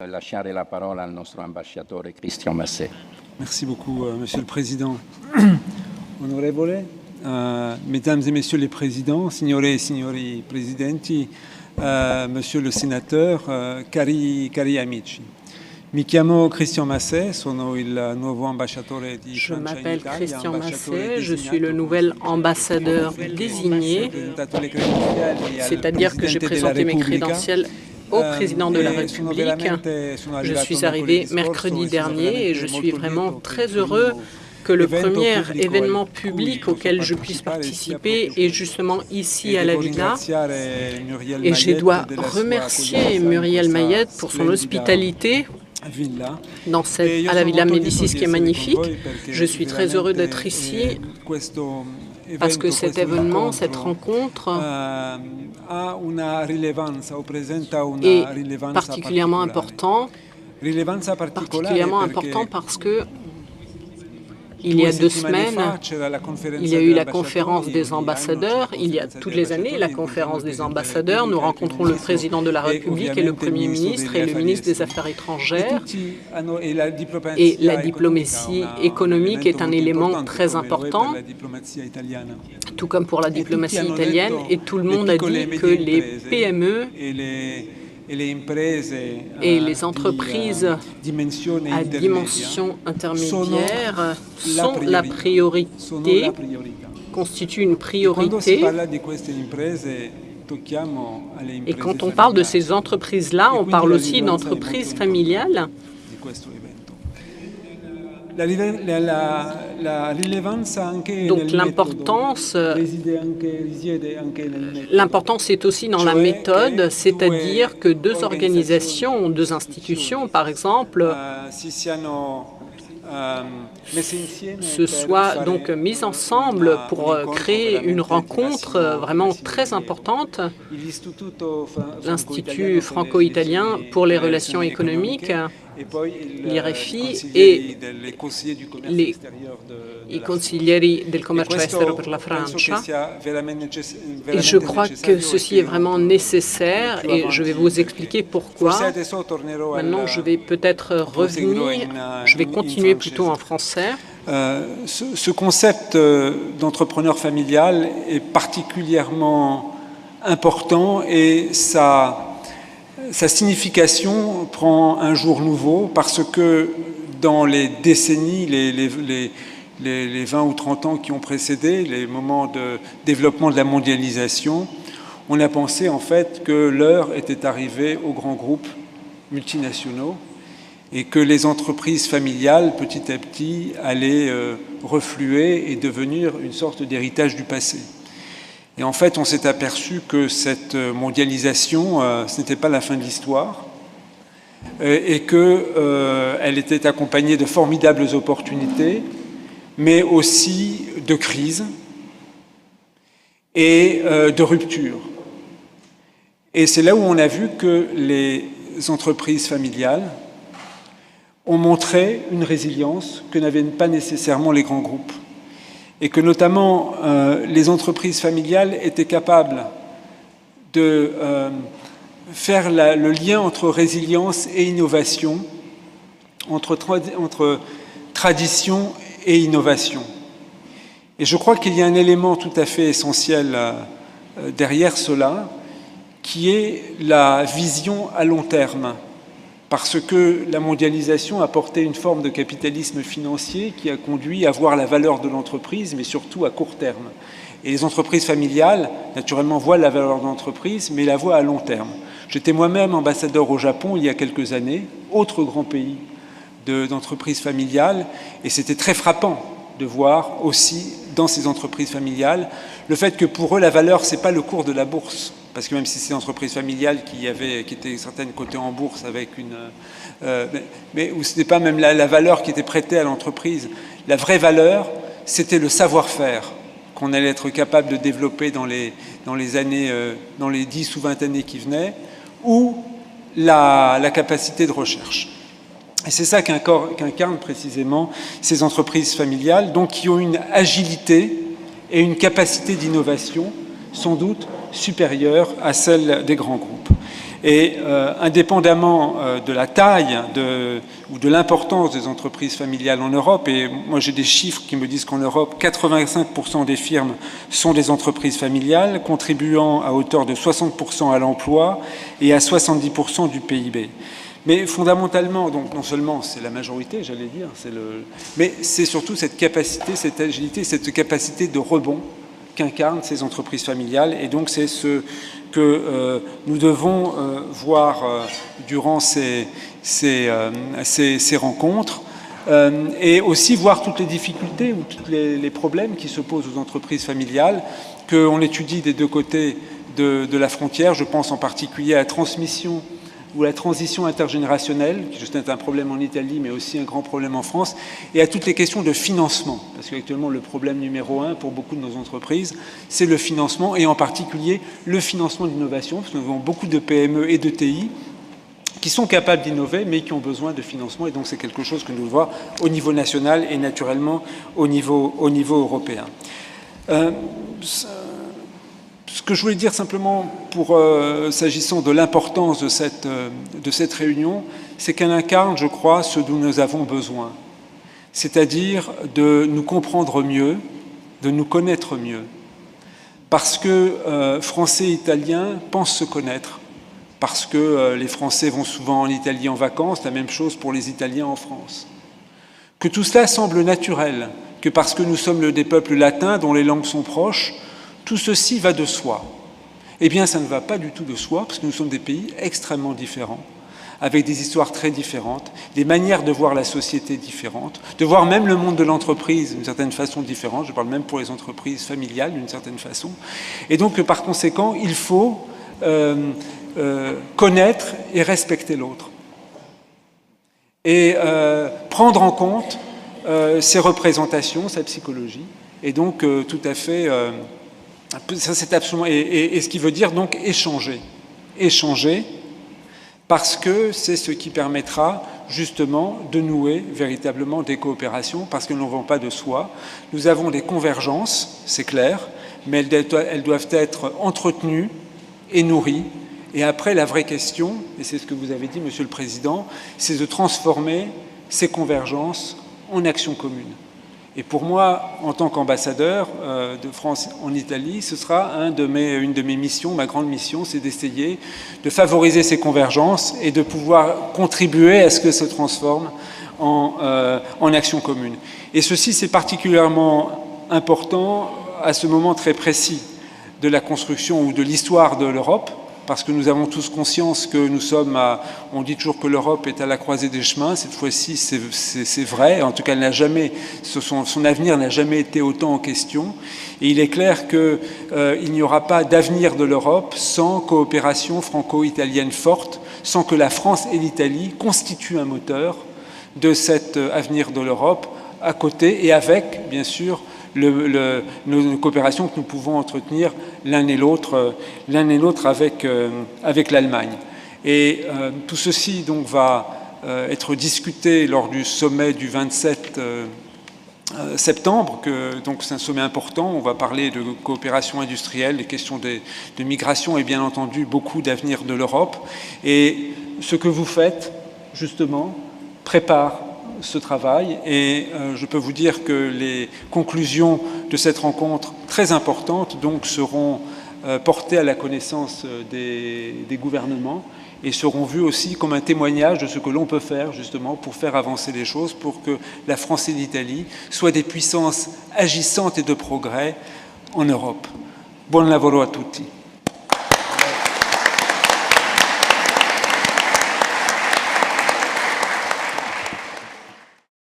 Lasciare la parola al nostro ambasciatore Christian Masset. Merci beaucoup, Monsieur le Président. Onorevole, Mesdames et Messieurs les Présidents, Signore e Signori Presidenti, Monsieur le Sénateur, cari amici. Mi chiamo Christian Masset, sono il nuovo ambasciatore di Je Francia in m'appelle Italia, Christian ambasciatore Masset, je suis designato le nouvel ambassadeur désigné, c'est-à-dire que j'ai présenté mes crédentiels au président de la République. Je suis arrivé mercredi dernier et je suis vraiment très heureux que le premier événement public auquel je puisse participer est justement ici à la Villa. Et je dois remercier Muriel Mayette pour son hospitalité à la Villa Médicis qui est magnifique. Je suis très heureux d'être ici parce que cet événement, cette rencontre est particulièrement important parce que il y a 2 semaines, il y a eu la conférence des ambassadeurs. Il y a toutes les années la conférence des ambassadeurs. Nous rencontrons le président de la République et le Premier ministre et le ministre des Affaires étrangères. Et la diplomatie économique est un élément très important, tout comme pour la diplomatie italienne. Et tout le monde a dit que les PME et les entreprises à dimension intermédiaire sont la priorité, constituent une priorité. Et quand on parle de ces entreprises-là, on parle aussi d'entreprises familiales. Donc l'importance est aussi dans la méthode, c'est-à-dire que 2 organisations, 2 institutions, par exemple, se soient donc mises ensemble pour créer une rencontre vraiment très importante. L'Institut franco-italien pour les relations économiques, l'IREFI et i consiglieri del commercio estero per la Francia. Et je crois que ceci est vraiment nécessaire et je vais vous expliquer pourquoi. Maintenant, je vais peut-être revenir, je vais continuer plutôt en français. Ce concept d'entrepreneur familial est particulièrement important et sa signification prend un jour nouveau parce que dans les décennies, les 20 ou 30 ans qui ont précédé, les moments de développement de la mondialisation, on a pensé en fait que l'heure était arrivée aux grands groupes multinationaux et que les entreprises familiales, petit à petit, allaient refluer et devenir une sorte d'héritage du passé. Et en fait, on s'est aperçu que cette mondialisation, ce n'était pas la fin de l'histoire et qu'elle était accompagnée de formidables opportunités, mais aussi de crises et de ruptures. Et c'est là où on a vu que les entreprises familiales ont montré une résilience que n'avaient pas nécessairement les grands groupes. Et que notamment les entreprises familiales étaient capables de faire le lien entre résilience et innovation, entre tradition et innovation. Et je crois qu'il y a un élément tout à fait essentiel derrière cela, qui est la vision à long terme. Parce que la mondialisation a porté une forme de capitalisme financier qui a conduit à voir la valeur de l'entreprise, mais surtout à court terme. Et les entreprises familiales, naturellement, voient la valeur de l'entreprise, mais la voient à long terme. J'étais moi-même ambassadeur au Japon il y a quelques années, autre grand pays d'entreprises familiales, et c'était très frappant de voir aussi dans ces entreprises familiales le fait que pour eux, la valeur, ce n'est pas le cours de la bourse. Parce que même si c'est une entreprise familiale qui était certaines cotées en bourse avec mais où ce n'était pas même la valeur qui était prêtée à l'entreprise. La vraie valeur, c'était le savoir-faire qu'on allait être capable de développer dans les années, dans les 10 ou 20 années qui venaient, ou la capacité de recherche. Et c'est ça qu'incarnent précisément ces entreprises familiales, donc qui ont une agilité et une capacité d'innovation, sans doute supérieure à celle des grands groupes. Et indépendamment de la taille ou de l'importance des entreprises familiales en Europe, et moi j'ai des chiffres qui me disent qu'en Europe, 85% des firmes sont des entreprises familiales, contribuant à hauteur de 60% à l'emploi et à 70% du PIB. Mais fondamentalement, donc non seulement c'est la majorité, j'allais dire, mais c'est surtout cette capacité, cette agilité, cette capacité de rebond qu'incarnent ces entreprises familiales. Et donc c'est ce que nous devons voir durant ces rencontres, et aussi voir toutes les difficultés ou tous les problèmes qui se posent aux entreprises familiales, qu'on étudie des deux côtés de la frontière. Je pense en particulier à la transmission ou la transition intergénérationnelle, qui est un problème en Italie, mais aussi un grand problème en France, et à toutes les questions de financement, parce qu'actuellement, le problème numéro 1 pour beaucoup de nos entreprises, c'est le financement, et en particulier le financement d'innovation, parce que nous avons beaucoup de PME et de TI qui sont capables d'innover, mais qui ont besoin de financement, et donc c'est quelque chose que nous devons voir au niveau national et naturellement au niveau européen. Ce que je voulais dire simplement, s'agissant de l'importance de cette réunion, c'est qu'elle incarne, je crois, ce dont nous avons besoin, c'est-à-dire de nous comprendre mieux, de nous connaître mieux, parce que Français et Italiens pensent se connaître, parce que les Français vont souvent en Italie en vacances, la même chose pour les Italiens en France. Que tout cela semble naturel, que parce que nous sommes des peuples latins dont les langues sont proches, tout ceci va de soi. Eh bien, ça ne va pas du tout de soi, parce que nous sommes des pays extrêmement différents, avec des histoires très différentes, des manières de voir la société différentes, de voir même le monde de l'entreprise d'une certaine façon différente. Je parle même pour les entreprises familiales d'une certaine façon. Et donc, par conséquent, il faut connaître et respecter l'autre. Et prendre en compte ses représentations, sa psychologie. Et donc, tout à fait... ça, c'est absolument... Et ce qui veut dire, donc, échanger. Échanger, parce que c'est ce qui permettra, justement, de nouer véritablement des coopérations, parce qu'elles ne vont pas de soi. Nous avons des convergences, c'est clair, mais elles doivent être entretenues et nourries. Et après, la vraie question, et c'est ce que vous avez dit, Monsieur le Président, c'est de transformer ces convergences en actions communes. Et pour moi, en tant qu'ambassadeur de France en Italie, ce sera une de mes missions, ma grande mission, c'est d'essayer de favoriser ces convergences et de pouvoir contribuer à ce que ça se transforme en actions communes. Et ceci, c'est particulièrement important à ce moment très précis de la construction ou de l'histoire de l'Europe, parce que nous avons tous conscience que nous sommes on dit toujours que l'Europe est à la croisée des chemins. Cette fois-ci, c'est vrai. En tout cas, son avenir n'a jamais été autant en question. Et il est clair qu'il n'y aura pas d'avenir de l'Europe sans coopération franco-italienne forte, sans que la France et l'Italie constituent un moteur de cet avenir de l'Europe, à côté et avec, bien sûr, nos coopérations que nous pouvons entretenir l'un et l'autre avec l'Allemagne. Et tout ceci donc va être discuté lors du sommet du 27 septembre, donc c'est un sommet important. On va parler de coopération industrielle, des questions de migration et bien entendu beaucoup d'avenir de l'Europe. Et ce que vous faites, justement, prépare ce travail, et je peux vous dire que les conclusions de cette rencontre très importante donc seront portées à la connaissance des gouvernements et seront vues aussi comme un témoignage de ce que l'on peut faire justement pour faire avancer les choses, pour que la France et l'Italie soient des puissances agissantes et de progrès en Europe. Buon lavoro a tutti.